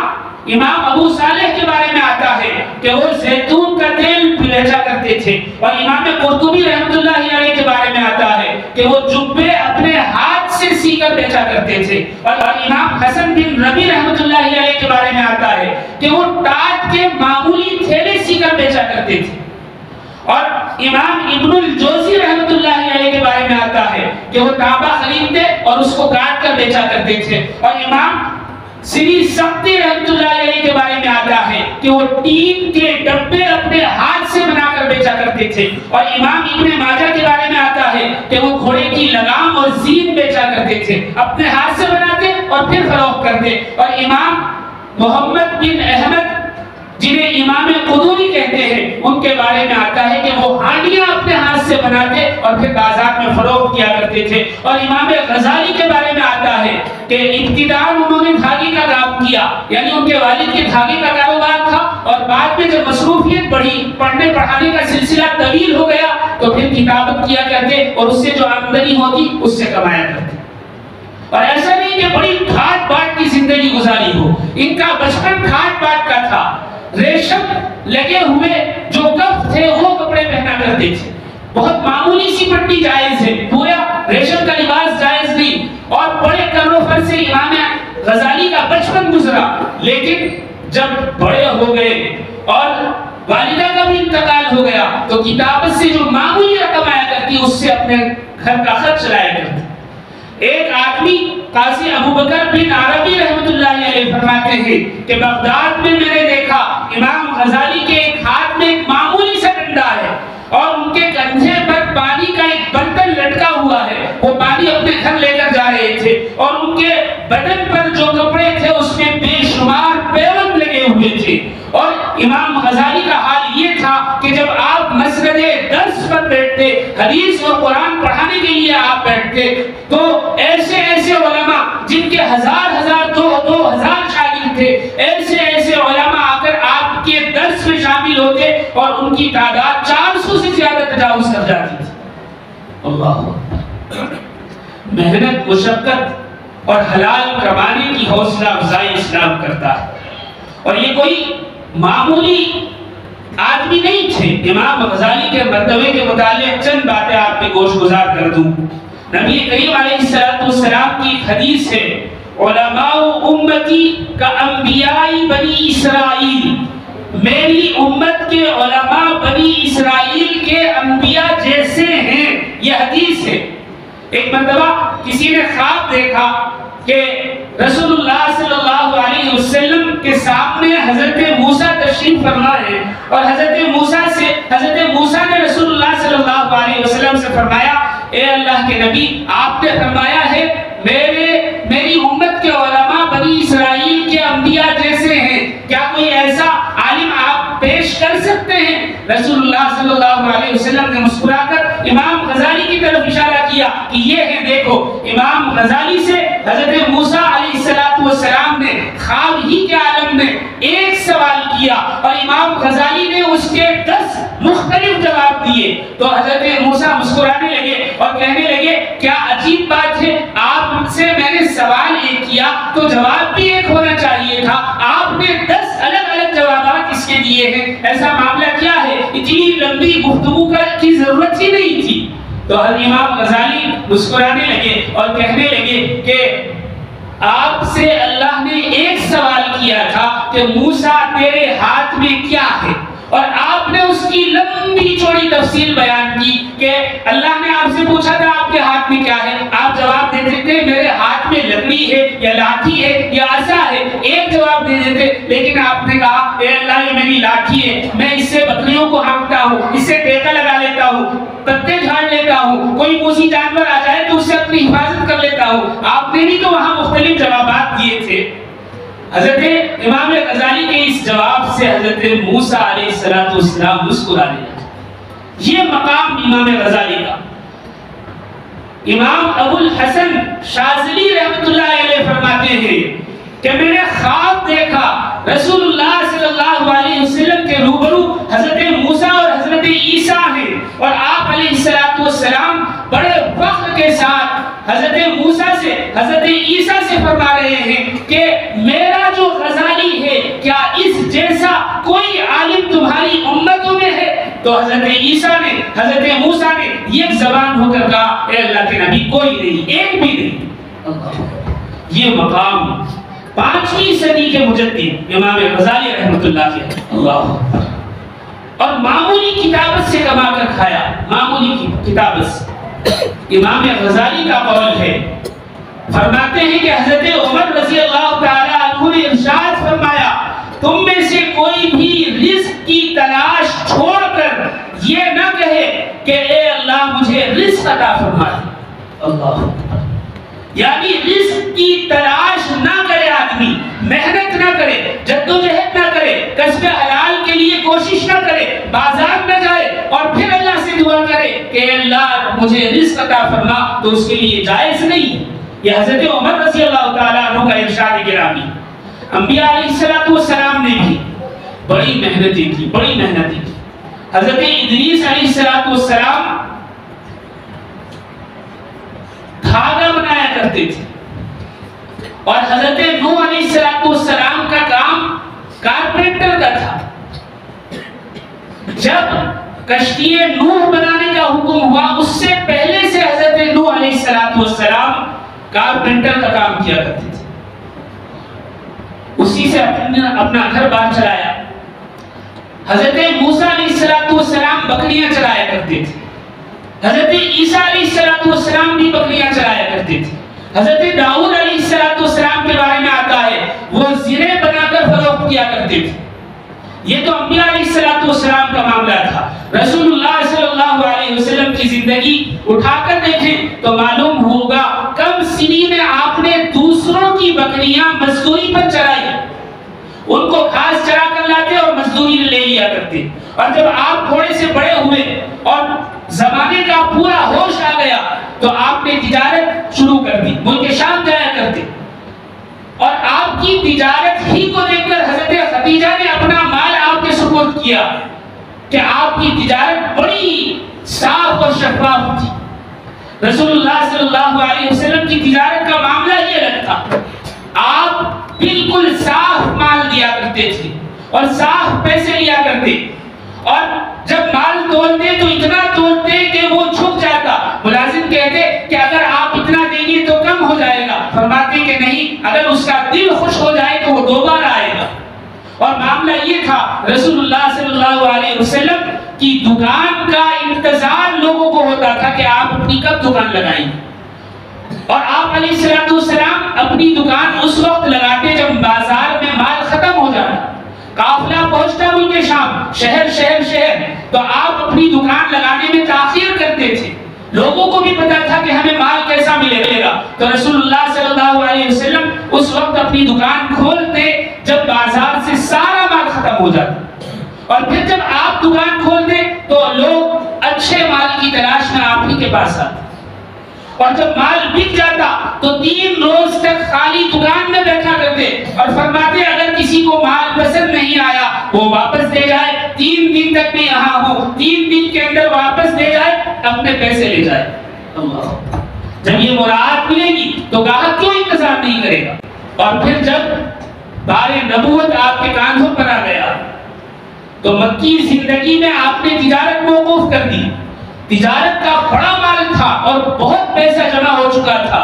امام ابو صالح کے بارے میں آتا ہے کہ وہ زیتون کا تیل بیچا کرتے تھے۔ اور امام قرطبی رحمۃ اللہ علیہ کے بارے میں آتا ہے کہ وہ جبے اپنے ہاتھ سے سی کر بیچا کرتے تھے۔ اور امام حسن بن ربی رحمۃ اللہ علیہ کے بارے میں آتا ہے کہ وہ ٹاٹ کے معمولی تھیلے سی کر بیچا کرتے تھے۔ اور امام ابن الجوزی رحمۃ اللہ علیہ کے بارے میں آتا ہے کہ وہ تانبا خریدتے اور اس کو کاٹ کر کر بیچا کرتے تھے. اور امام سری سختی رحمۃ اللہ علیہ کے بارے میں آتا ہے کہ وہ ٹین کے ڈبے اپنے ہاتھ سے بنا کر بیچا کرتے تھے. اور امام ابن ماجہ کے بارے میں آتا ہے کہ وہ گھوڑے کی لگام اور زین بیچا کرتے تھے, اپنے ہاتھ سے بناتے اور پھر فروخت کرتے. اور امام محمد بن احمد جنہیں امام قدوری کہتے ہیں, ان کے بارے میں آتا ہے کہ وہ ہانڈیاں اپنے ہاتھ سے بناتے اور پھر بازار میں فروخت کیا کرتے تھے. اور امام غزالی کے بارے میں آتا ہے کہ ابتداءً انہوں نے دھاگے کا کام کیا, یعنی ان کے والد کے دھاگے کا کاروبار تھا, اور بعد میں جب مصروفیت بڑھی, پڑھنے پڑھانے کا سلسلہ طویل ہو گیا, تو پھر کتابت کیا کرتے اور اس سے جو آمدنی ہوتی اس سے کمایا کرتے. اور ایسا نہیں کہ بڑی کھاٹ باٹ کی زندگی گزاری ہو, ان کا بچپن کھاٹ باٹ کا تھا. ریشم لگے ہوئے جو کف تھے وہ کپڑے پہنا کرتے تھے, بہت معمولی سی پٹی جائز ہے, پورا ریشم کا لباس جائز نہیں. اور بڑے کرو فر سے امام غزالی کا بچپن گزرا, لیکن جب بڑے ہو گئے اور والدہ کا بھی انتقال ہو گیا تو کتابت سے جو معمولی رقم آیا کرتی اس سے اپنے گھر کا خرچ چلایا کرتے. ایک آدمی قاضی ابو بکر بن عربی رحمۃ اللہ علیہ فرماتے ہیں کہ بغداد میں میں نے دیکھا امام غزالی کے ایک ہاتھ میں ایک معمولی سا ڈنڈا ہے اور ان کے کندھے پر پانی کا ایک برتن لٹکا ہوا ہے, وہ پانی اپنے گھر لے کر جا رہے تھے, اور ان کے بدن پر جو کپڑے تھے اس میں بے شمار پیوند لگے ہوئے تھے. اور امام غزالی کا حال یہ تھا کہ جب آپ مسجد درس پر بیٹھتے, حدیث اور قرآن پڑھانے کے لیے آپ بیٹھتے, تو ایسے ایسے علماء جن کے ہزار ہزار دو ہزار شاگرد تھے, ایسے ایسے علماء آ کر آپ کے درس میں شامل ہوتے اور ان کی تعداد 400 سے زیادہ تجاوز کر جاتی تھی. اللہ محنت, مشقت اور حلال کمانے کی حوصلہ افزائی اسلام کرتا ہے. اور یہ کوئی معمولی آدمی نہیں تھے. امام غزالی کے مرتبے کے متعلق چند باتیں آپ پہ گوش گزار کر دوں. نبی کریم علیہ السلام کی ایک حدیث ہے, علماء امتی کا انبیاء بنی اسرائیل, میری امت کے علماء بنی اسرائیل کے انبیاء جیسے ہیں. یہ حدیث ہے. ایک مرتبہ کسی نے خواب دیکھا کہ رسول اللہ صلی اللہ علیہ وسلم کے سامنے حضرت موسیٰ تشریف فرما ہے, اور حضرت موسیٰ نے رسول اللہ صلی اللہ علیہ وسلم سے فرمایا, اے اللہ کے نبی, آپ نے فرمایا ہے میری امت کے علماء بنی اسرائیل کے انبیاء جیسے ہیں, کیا کوئی ایسا عالم آپ پیش کر سکتے ہیں؟ رسول اللہ صلی اللہ علیہ وسلم نے مسکرا کر امام غزالی کی طرف اشارہ کیا کہ یہ ہے دیکھو. امام غزالی سے حضرت موسیٰ علیہ السلام نے خواب ہی کے عالم میں ایک سوال کیا اور امام غزالی نے اس کے 10 مختلف جواب دیے. تو حضرت موسیٰ مسکرانے لگے اور کہنے لگے کیا عجیب بات ہے, آپ سے میں نے سوال ایک کیا تو جواب بھی ایک ہونا چاہیے تھا, آپ نے 10 الگ الگ جوابات اس کے دیے ہیں, ایسا معاملہ کیا ہے؟ اتنی لمبی گفتگو کی ضرورت ہی نہیں تھی. تو امام غزالی مسکرانے لگے اور کہنے لگے کہ آپ سے اللہ نے ایک سوال کیا تھا کہ موسیٰ تیرے ہاتھ میں کیا ہے, اور آپ نے اس کی لمبی چوڑی تفصیل بیان کی کہ اللہ نے آپ سے پوچھا تھا آپ کے ہاتھ میں کیا ہے, آپ جواب دے دیتے میرے ہاتھ میں لکڑی ہے یا لاٹھی ہے یا عصا ہے, ایک جواب دے دیتے. لیکن آپ نے کہا اے اللہ یہ میری لاٹھی ہے, میں اس سے بکریوں کو ہانکتا ہوں, اس سے ٹیکا لگا لیتا ہوں, پتے جھاڑ لیتا ہوں, کوئی موذی جانور آ جائے تو اس سے اپنی حفاظت کر لیتا ہوں. آپ نے بھی تو وہاں مختلف جوابات دیے تھے. حضرت امام غزالی کے اس جواب سے حضرت موسیٰ علیہ السلام مسکرانے لگے. یہ مقام امام غزالی کا. امام ابو الحسن شاذلی رحمۃ اللہ علیہ فرماتے ہیں کہ میں نے خواب دیکھا رسول اللہ صلی اللہ علیہ وسلم کے روبرو حضرت موسیٰ اور حضرت عیسیٰ ہیں, اور آپ علیہ السلام بڑے فخر کے ساتھ حضرت موسیٰ سے حضرت عیسیٰ سے فرما رہے ہیں کہ میرا جو غزالی ہے کیا اس جیسا کوئی عالم تمہاری امتوں میں ہے؟ تو حضرت عیسیٰ نے حضرت موسیٰ نے ایک زبان ہو کر کہا اے اللہ کے نبی کوئی نہیں, ایک بھی نہیں. یہ مقام 5ویں صدی کے مجدد امام غزالی رحمۃ اللہ علیہ. اللہ اور معمولی کتابت سے کما کر کھایا, معمولی کتابت سے. امام غزالی کا قول ہے فرماتے ہیں کہ حضرت عمر رضی اللہ تعالیٰ عنہ نے ارشاد فرمایا تم میں سے کوئی بھی رزق کی تلاش چھوڑ کر یہ نہ کہے کہ اے اللہ مجھے رزق عطا فرما دے. اللہ اکبر. یعنی رزق کی تلاش نہ کرے آدمی, محنت نہ کرے, جدوجہد نہ کرے, کسب حلال کے لیے کوشش نہ کرے, بازار نہ جائے اور پھر اللہ سے دعا کرے کہ اے اللہ مجھے رزق عطا فرما, تو اس کے لیے جائز نہیں. یہ حضرت عمر رضی اللہ تعالیٰ عنہ کا ارشاد گرامی. انبیاء علیہ السلام نے بھی بڑی محنتیں کی. حضرت ادریس علیہ السلام دھاگا بنایا کرتے تھے, اور حضرت نوح علیہ السلام کا کام کارپینٹر کا تھا. جب کشتی نوح بنانے کا حکم ہوا, اس سے پہلے سے حضرت نوح علیہ السلام کارپینٹر کا کام کیا کرتے تھے. اسی سے اپنا گھر بار چلایا. حضرت موسیٰ علیہ السلام بکریاں چلایا کرتے تھے. حضرت عیسیٰ علیہ السلام بھی بکریاں چلایا کرتے تھے. حضرت داؤد علیہ السلام کے بارے میں آتا ہے وہ زرے بنا کر فروخت کیا کرتے تھے. یہ تو انبیاء علیہ السلام کا معاملہ تھا. رسول اللہ صلی اللہ علیہ وسلم کی زندگی اٹھا کر دیکھیں تو معلوم ہوگا کم سنی میں آپ نے دوسروں کی بکریاں مزدوری پر چرائی. ان کو گھاس چرا کر لاتے اور مزدوری لے لیا کرتے. اور جب آپ تھوڑے سے بڑے ہوئے اور زمانے کا پورا ہوش آ گیا تو آپ نے تجارت شروع کر دی, ملک شام جایا کرتے. اور آپ کی تجارت ہی کو دیکھ کر حضرت خدیجہ نے اپنا مال آپ کے سپرد کیا کہ آپ کی تجارت بڑی صاف اور شفاف تھی. رسول اللہ صلی اللہ علیہ وسلم کی تجارت کا معاملہ یہ الگ تھا. آپ بالکل صاف مال دیا کرتے تھے اور صاف پیسے لیا کرتے, اور جب مال تولتے تو اتنا تولتے کہ وہ جھک جاتا. ملازم کہتے کہ اگر آپ اتنا دیں گے تو کم ہو جائے گا. فرماتے کہ نہیں, اگر اس کا دل خوش ہو جائے تو وہ دوبارہ آئے گا. اور معاملہ یہ تھا, رسول اللہ صلی اللہ علیہ وسلم کی دکان کا انتظار لوگوں کو ہوتا تھا کہ آپ اپنی کب دکان لگائیں. اور آپ علیہ السلام اپنی دکان اس وقت لگاتے جب بازار میں مال ختم ہو جاتا, قافلہ پہنچتا ملک شام, شہر, تو آپ اپنی دکان لگانے میں تاخیر کرتے تھے. لوگوں کو بھی پتا تھا کہ ہمیں مال کیسا ملے گا, تو رسول اللہ صلی اللہ علیہ وسلم اس وقت اپنی دکان کھولتے جب بازار سے سارا مال ختم ہو جاتا. اور پھر جب آپ دکان کھولتے تو لوگ اچھے مال کی تلاش میں آپ ہی کے پاس آتے. اور جب مال بک جاتا تو 3 روز تک خالی دکان میں بیٹھا کرتے اور فرماتے اگر کسی کو مال پسند نہیں آیا وہ واپس دے جائے, 3 دن تک میں یہاں ہوں, 3 دن کے اندر واپس دے جائے, اپنے پیسے لے جائے. اللہ, جب یہ مراعات ملے گی تو گاہک کیوں انتظار نہیں کرے گا. اور پھر جب بار نبوت آپ کے کاندھوں پر آ گیا تو مکی زندگی میں آپ نے تجارت موقوف کر دی. تجارت کا بڑا مال تھا اور بہت پیسہ جمع ہو چکا تھا.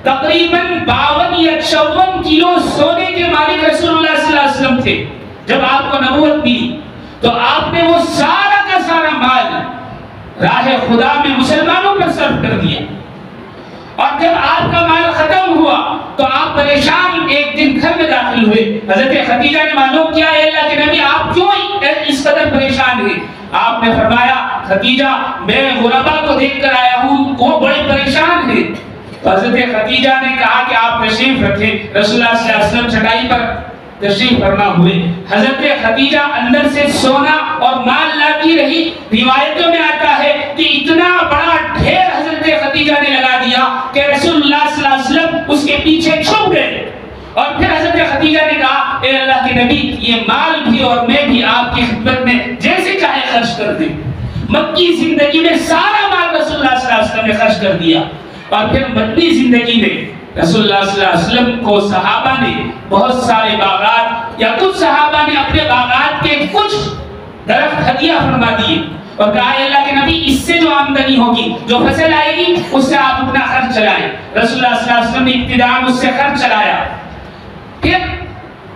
تقریباً 52 یا 54 کلو سونے کے مالک رسول اللہ صلی اللہ علیہ وسلم تھے. جب آپ کو نبوت ملی تو آپ نے وہ سارا کا سارا مال راہ خدا میں مسلمانوں پر صرف کر دیا. اور جب آپ کا مال ختم ہوا تو آپ پریشان ایک دن گھر میں داخل ہوئے. حضرت خدیجہ نے معلوم کیا اے اللہ کے نبی آپ کیوں اس قدر پریشان ہیں. آپ نے فرمایا خدیجہ میں غربا کو دیکھ کر آیا ہوں, وہ بڑے پریشان ہیں. تو حضرت خدیجہ نے کہا کہ آپ تشریف رکھیں. رسول اللہ صلی اللہ علیہ وسلم چٹائی پر تشریف فرما ہوئے. حضرت خدیجہ اندر سے سونا اور مال لاتی رہی. روایتوں میں آتا ہے کہ اتنا بڑا ڈھیر حضرت خدیجہ نے لگا دیا کہ رسول اللہ صلی اللہ علیہ وسلم اس کے پیچھے چھپ گئے. اور پھر حضرت خدیجہ نے کہا اے اللہ کے نبی یہ مال بھی اور میں بھی آپ کی خدمت میں جیسے چاہے خرچ کر دیں. مکی زندگی میں سارا مال رسول اللہ صلی اللہ علیہ وسلم نے خرچ کر دیا. اور پھر مدنی زندگی میں رسول اللہ صلی اللہ علیہ وسلم کو صحابہ نے بہت سارے باغات یا کچھ صحابہ نے اپنے باغات کے کچھ درخت ہدیہ فرما دیے اور کہا اے اللہ کے نبی اس سے جو آمدنی ہوگی, جو فصل آئے گی اس سے آپ اپنا خرچ چلائیں. رسول اللہ صلی اللہ علیہ وسلم نے ابتداء اس سے خرچ چلایا. پھر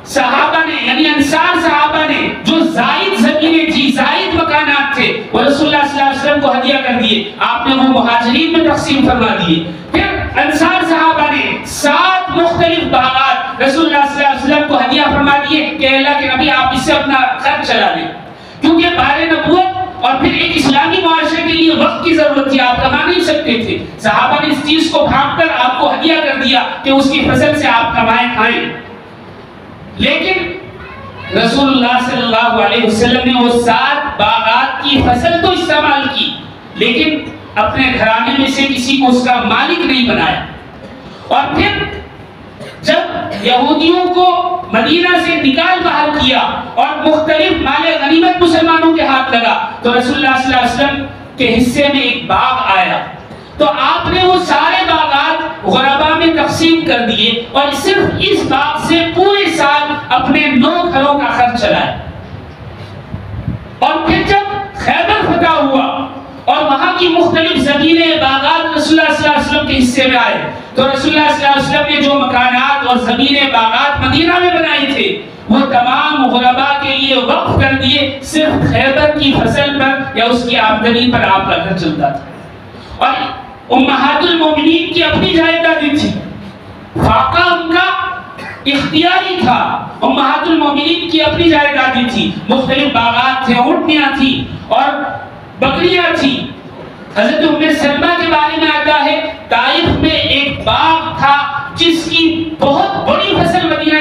صحابہ نے یعنی انصار صحابہ نے جو زائد زمینیں تھی, زائد مکانات تھے, وہ رسول اللہ صلی اللہ علیہ وسلم کو ہدیہ کر دیے. آپ نے وہ مہاجرین میں تقسیم فرما دیے. پھر انصار کہ اللہ کے نبی آپ اس سے اپنا خرچ چلا لیں، کیونکہ بار نبوت اور پھر ایک اسلامی معاشرے کے لیے وقت کی ضرورت تھی، آپ کما نہیں سکتے تھے۔ صحابہ نے اس چیز کو بھانپ کر آپ کو ہدیہ کر دیا کہ اس کی فصل سے آپ کمائیں کھائیں، لیکن رسول اللہ صلی اللہ علیہ وسلم نے وہ 7 باغات کی فصل تو استعمال کی، لیکن اپنے گھرانے میں سے کسی کو اس کا مالک نہیں بنایا۔ اور پھر جب یہودیوں کو مدینہ سے نکال باہر کیا اور مختلف مال غنیمت مسلمانوں کے ہاتھ لگا تو رسول اللہ صلی اللہ علیہ وسلم کے حصے میں ایک باغ آیا، تو آپ نے وہ سارے باغات غربا میں تقسیم کر دیے اور صرف اس باغ سے پورے سال اپنے 9 گھروں کا خرچ چلایا۔ اور پھر جب خیبر فتح ہوا اور وہاں کی مختلف زمینیں باغات رسول اللہ صلی اللہ علیہ وسلم کے حصے میں آئے تو رسول اللہ صلی اللہ علیہ وسلم نے جو مکانات اور زمینیں باغات مدینہ میں بنائی تھے وہ تمام غربا کے لیے وقف کر دیے، صرف خیبر کی فصل پر یا اس کی آمدنی پر آپ کا گھر چلتا تھا۔ اور امہات المومنین کی اپنی جائیدادیں تھی، فاقہ ان کا اختیاری تھا، امہات المومنین کی اپنی جائیدادیں تھی، مختلف باغات تھے، اونٹنیاں تھی اور بکریاں تھی۔ حضرت ام سلمہ کے بارے میں آتا ہے طائف میں ایک باغ تھا جس کی بہت بڑی فصل مدینہ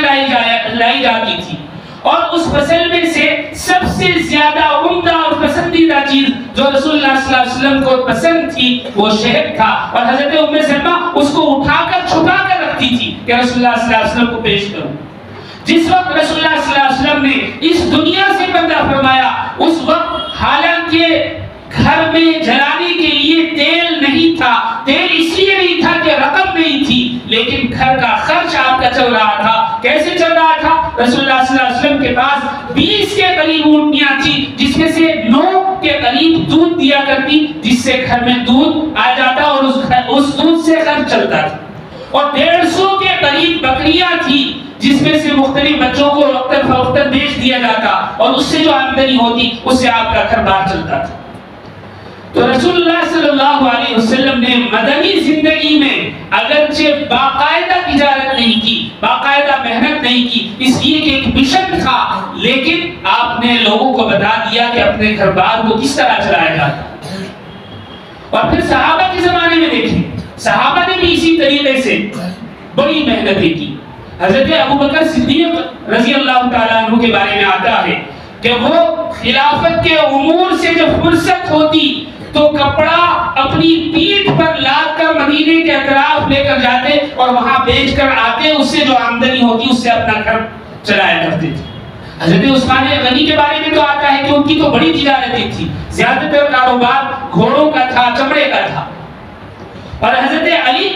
لائی جاتی تھی، اور اس فصل میں سے سب سے زیادہ عمدہ اور پسندیدہ چیز جو رسول اللہ صلی اللہ علیہ وسلم کو پسند تھی وہ شہد تھا، اور حضرت ام سلمہ اس کو اٹھا کر چھپا کر رکھتی تھی کہ رسول اللہ صلی اللہ علیہ وسلم کو پیش کروں۔ جس وقت رسول اللہ صلی اللہ علیہ وسلم نے اس دنیا سے پردہ فرمایا اس وقت حالانکہ گھر میں جلانے کے لیے تیل نہیں تھا، تیل اس لیے نہیں تھا کہ رقم نہیں تھی، لیکن گھر کا خرچ آپ کا چل رہا تھا۔ کیسے چل رہا تھا؟ رسول اللہ صلی اللہ علیہ وسلم کے پاس 20 کے قریب اونٹنیاں تھی جس میں سے 9 کے قریب دودھ دیا کرتی، جس سے گھر میں دودھ آ جاتا اور اس دودھ سے خرچ چلتا تھا، اور 150 کے قریب بکریاں تھی جس میں سے مختلف بچوں کو وقتاً فوقتاً بیچ دیا جاتا اور اس سے جو آمدنی ہوتی اس سے آپ کا گھر بار چلتا تھا۔ تو رسول اللہ صلی اللہ علیہ وسلم نے مدنی زندگی میں اگرچہ باقاعدہ تجارت نہیں کی، باقاعدہ محنت نہیں کی، اس لیے کہ ایک مشن تھا، لیکن آپ نے لوگوں کو بتا دیا کہ اپنے گھر بار کو کس طرح چلایا جاتا۔ اور پھر صحابہ کے زمانے میں دیکھیں، صحابہ نے بھی اسی طریقے سے بڑی محنتیں کی۔ حضرت ابوبکر صدیق رضی اللہ تعالیٰ عنہ کے بارے میں آتا ہے کہ وہ خلافت کے امور سے جب فرصت ہوتی تو کپڑا اپنی پیٹھ پر لاد کر مدینے کے اطراف لے کر جاتے اور وہاں بیچ کر آتے، اس سے جو آمدنی ہوتی اس سے اپنا گھر چلایا کرتے تھے۔ حضرت عثمان غنی کے بارے میں تو آتا ہے کہ ان کی تو بڑی تجارتیں تھی، زیادہ تر کاروبار گھوڑوں کا تھا، چمڑے کا تھا، اور حضرت علی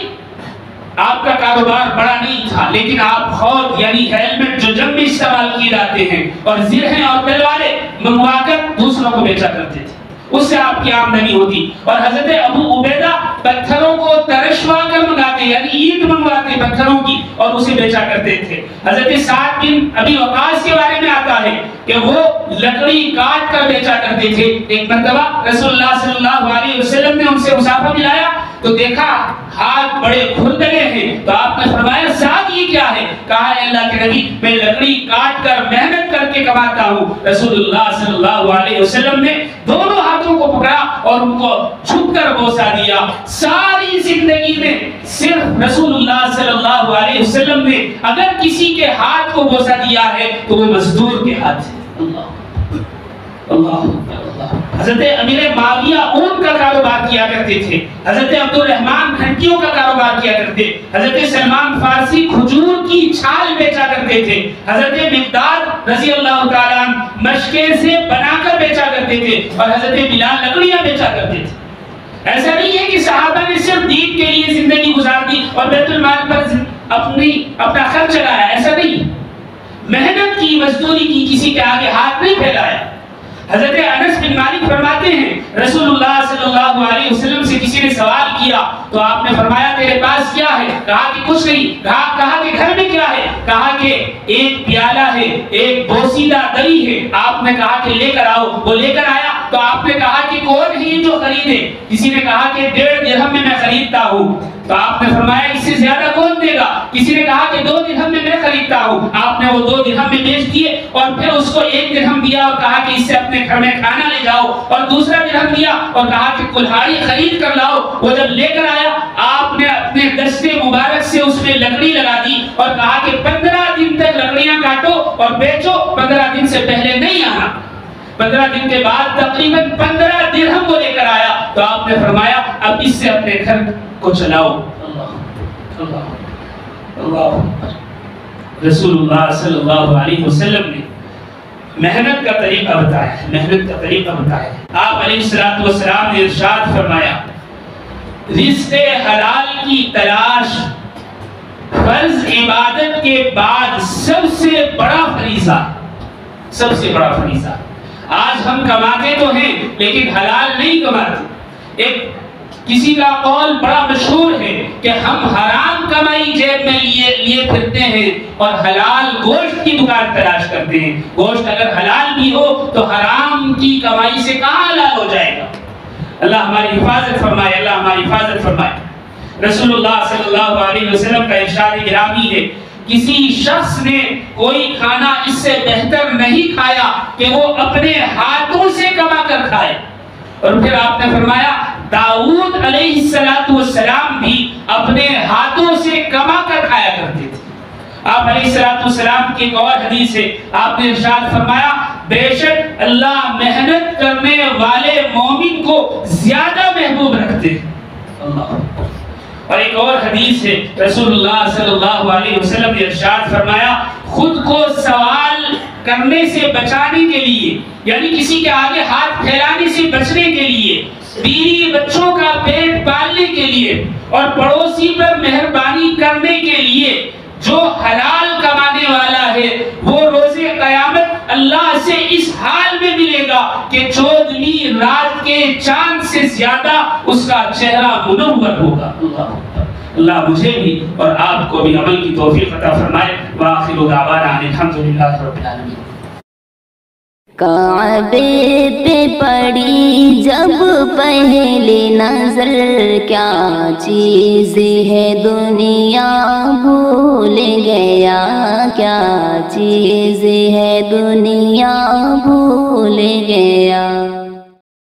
آپ کا کاروبار بڑا نہیں تھا، لیکن آپ خود یعنی ہیلمٹ جو جنگ میں استعمال کیے جاتے ہیں اور زرہیں اور تلواریں منگوا کر دوسروں کو بیچا کرتے تھے، اس سے آپ کی آمدنی ہوتی۔ اور حضرت ابو عبیدہ پتھروں کو ترشوا کر منگاتے یعنی اینٹ منگواتے پتھروں کی اور اسے بیچا کرتے تھے۔ حضرت سعد بن ابی وقاص کے بارے میں آتا ہے کہ وہ لکڑی کاٹ کر بیچا کرتے تھے۔ ایک مرتبہ رسول اللہ صلی اللہ علیہ وسلم نے ان سے مسافہ ملایا تو دیکھا ہاتھ بڑے کھردلے ہیں، تو آپ نے فرمایا سعد یہ کیا ہے؟ کہا ہے اللہ کے نبی میں لکڑی کاٹ کر محنت کر کے کماتا ہوں۔ رسول اللہ صلی اللہ علیہ وسلم نے دونوں ہاتھوں کو پکڑا اور ان کو جھک کر بوسہ دیا۔ ساری زندگی میں صرف رسول اللہ صلی اللہ علیہ وسلم نے اگر کسی کے ہاتھ کو بوسہ دیا ہے تو وہ مزدور کے ہاتھ سے۔ اللہ حضرت امیر معاویہ اون کا کاروبار کیا کرتے تھے، حضرت عبد الرحمن گھنٹیوں کا کاروبار کیا کرتے، حضرت سلمان فارسی کھجور کی چھال بیچا کرتے تھے، حضرت مقداد رضی اللہ تعالیٰ مشکے سے بنا کر بیچا کرتے تھے، اور حضرت بلال لکڑیاں بیچا کرتے تھے۔ ایسا نہیں ہے کہ صحابہ نے صرف دین کے لیے زندگی گزار دی اور بیت المال پر اپنا خرچ چلایا، ایسا نہیں، محنت کی، مزدوری کی، کسی کے آگے ہاتھ نہیں پھیلایا۔ حضرت انس بن مالک فرماتے ہیں رسول اللہ صلی اللہ علیہ وسلم سے کسی نے سوال کیا تو آپ نے فرمایا تیرے پاس کیا ہے؟ کہا کہ کچھ نہیں۔ کہا کہ گھر میں کیا ہے؟ کہا کہ ایک پیالہ ہے، ایک بوسیدہ دری ہے۔ آپ نے کہا کہ لے کر آؤ، وہ لے کر آیا تو آپ نے کہا کہ کون ہے جو خریدے؟ کسی نے کہا کہ 1.5 درہم میں خریدتا ہوں۔ تو آپ نے فرمایا اس سے زیادہ کون دے گا؟ کسی نے کہا کہ 2 درہم میں خریدتا خریدتا ہوں. آپ نے وہ 2 درہم میں بیچ دیے اور پھر اس کو 1 درہم دیا اور کہا کہ اس سے اپنے گھر میں کھانا لے جاؤ, اور دوسرا درہم دیا اور کہا کہ کلہاڑی خرید کر لاؤ. وہ جب لے کر آیا آپ نے اپنے دستے مبارک سے اس میں لکڑی لگا دی اور کہا کہ 15 دن تک لکڑیاں کاٹو اور بیچو, 15 دن سے پہلے نہیں آنا. 15 دن کے بعد تقریباً 15 درہم وہ لے کر آیا تو آپ نے فرمایا اب اس سے اپنے گھر کو چلاؤ. اللہ اللہ اللہ. رسول اللہ صلی اللہ علیہ وسلم نے محنت کا طریقہ بتایا, محنت کا طریقہ بتایا. آپ علیہ السلام نے ارشاد فرمایا رزق حلال کی تلاش فرض عبادت کے بعد سب سے بڑا فریضہ, سب سے بڑا فریضہ. آج ہم کماتے تو ہیں لیکن حلال نہیں کماتے. ایک کسی کا قول بڑا مشہور ہے کہ ہم حرام کمائی جیب میں لیے پھرتے ہیں اور حلال گوشت کی دکان تلاش کرتے ہیں. گوشت اگر حلال بھی ہو تو حرام کی کمائی سے کہاں حلال ہو جائے گا. اللہ ہماری حفاظت فرمائے, اللہ ہماری حفاظت فرمائے. رسول اللہ صلی اللہ علیہ وسلم کا ارشاد گرامی ہے کسی شخص نے کوئی کھانا اس سے بہتر نہیں کھایا کہ وہ اپنے ہاتھوں سے کما کر کھائے. اور پھر آپ نے فرمایا داؤد علیہ السلام بھی اپنے ہاتھوں سے کما کر کھایا کرتے تھے. آپ علیہ السلام کی ایک اور حدیث ہے, آپ نے ارشاد فرمایا بے شک اللہ محنت کرنے والے مومن کو زیادہ محبوب رکھتے ہیں. اللہ. اور ایک اور حدیث ہے رسول اللہ صلی اللہ علیہ وسلم نے ارشاد فرمایا خود کو سوال کرنے سے بچانے کے لیے, یعنی کسی کے آگے ہاتھ پھیلانے سے بچنے کے لیے, بیوی بچوں کا پیٹ پالنے کے لیے اور پڑوسی پر مہربانی کرنے کے لیے جو حلال کمانے والا ہے وہ روز قیامت اللہ سے اس حال میں ملے گا کہ 14ویں رات کے چاند سے زیادہ اس کا چہرہ منور ہوگا. اللہ مجھے بھی اور آپ کو بھی عمل کی توفیق عطا فرمائے. وآخر دعوانا الحمدللہ رب العالمین. کعبے پہ پڑی جب پہلی نظر کیا چیز ہے دنیا بھول گیا, کیا چیز ہے دنیا بھول گیا.